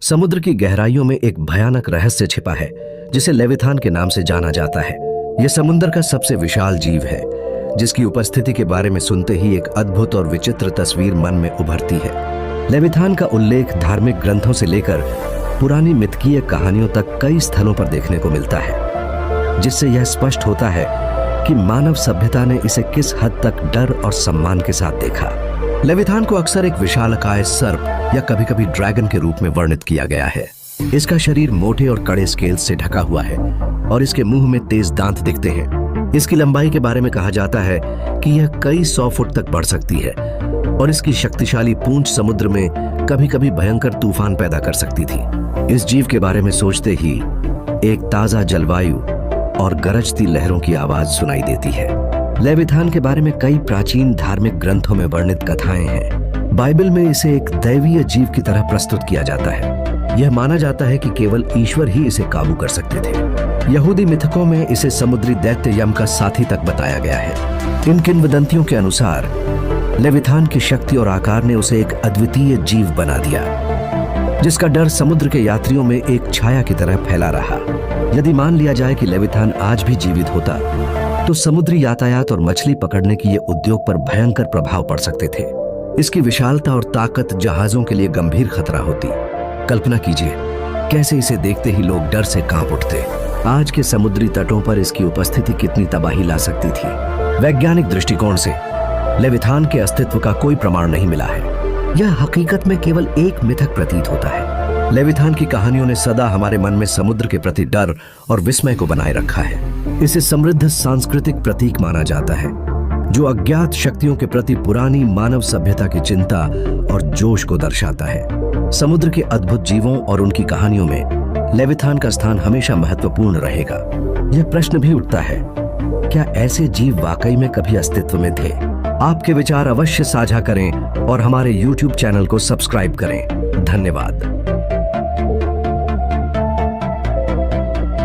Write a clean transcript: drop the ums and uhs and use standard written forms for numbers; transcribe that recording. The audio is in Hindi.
समुद्र की गहराइयों में एक भयानक रहस्य छिपा है जिसे लेविथान के नाम से जाना जाता है। यह समुद्र का सबसे विशाल जीव है जिसकी उपस्थिति के बारे में सुनते ही एक अद्भुत और विचित्र तस्वीर मन में उभरती है। लेविथान का उल्लेख धार्मिक ग्रंथों से लेकर पुरानी मिथकीय कहानियों तक कई स्थलों पर देखने को मिलता है, जिससे यह स्पष्ट होता है कि मानव सभ्यता ने इसे किस हद तक डर और सम्मान के साथ देखा। लेविथान को अक्सर एक विशालकाय सर्प या कभी-कभी ड्रैगन के रूप में वर्णित किया गया है। इसका शरीर मोटे और कड़े स्केल्स से ढका हुआ है और इसके मुंह में तेज दांत दिखते हैं। इसकी लंबाई के बारे में कहा जाता है कि यह कई 100 फुट तक बढ़ सकती है और इसकी शक्तिशाली पूंछ समुद्र में कभी-कभी भयंकर तूफान पैदा कर सकती थी। इस जीव के बारे में सोचते ही एक ताजा जलवायु और गरजती लहरों की आवाज सुनाई देती है। लेविथान के बारे में कई प्राचीन धार्मिक ग्रंथों में वर्णित कथाएं हैं। बाइबल में इसे एक दैवीय जीव की तरह प्रस्तुत किया जाता है। यह माना जाता है कि केवल ईश्वर ही इसे काबू कर सकते थे। यहूदी मिथकों में इसे समुद्री दैत्य यम का साथी तक बताया गया है। इन किंवदंतियों के अनुसार लेविथान की शक्ति और आकार ने उसे एक अद्वितीय जीव बना दिया, जिसका डर समुद्र के यात्रियों में एक छाया की तरह फैला रहा। यदि मान लिया जाए कि लेविथान आज भी जीवित होता तो समुद्री यातायात और मछली पकड़ने की ये उद्योग पर भयंकर प्रभाव पड़ सकते थे। इसकी विशालता और ताकत जहाजों के लिए गंभीर खतरा होती। कल्पना कीजिए कैसे इसे देखते ही लोग डर से कांप उठते। आज के समुद्री तटों पर इसकी उपस्थिति कितनी तबाही ला सकती थी। वैज्ञानिक दृष्टिकोण से लेविथान के अस्तित्व का कोई प्रमाण नहीं मिला है। यह हकीकत में केवल एक मिथक प्रतीत होता है। लेविथान की कहानियों ने सदा हमारे मन में समुद्र के प्रति डर और विस्मय को बनाए रखा है। इसे समृद्ध सांस्कृतिक प्रतीक माना जाता है जो अज्ञात शक्तियों के प्रति पुरानी मानव सभ्यता की चिंता और जोश को दर्शाता है। समुद्र के अद्भुत जीवों और उनकी कहानियों में लेविथान का स्थान हमेशा महत्वपूर्ण रहेगा। यह प्रश्न भी उठता है, क्या ऐसे जीव वाकई में कभी अस्तित्व में थे? आपके विचार अवश्य साझा करें और हमारे YouTube चैनल को सब्सक्राइब करें। धन्यवाद।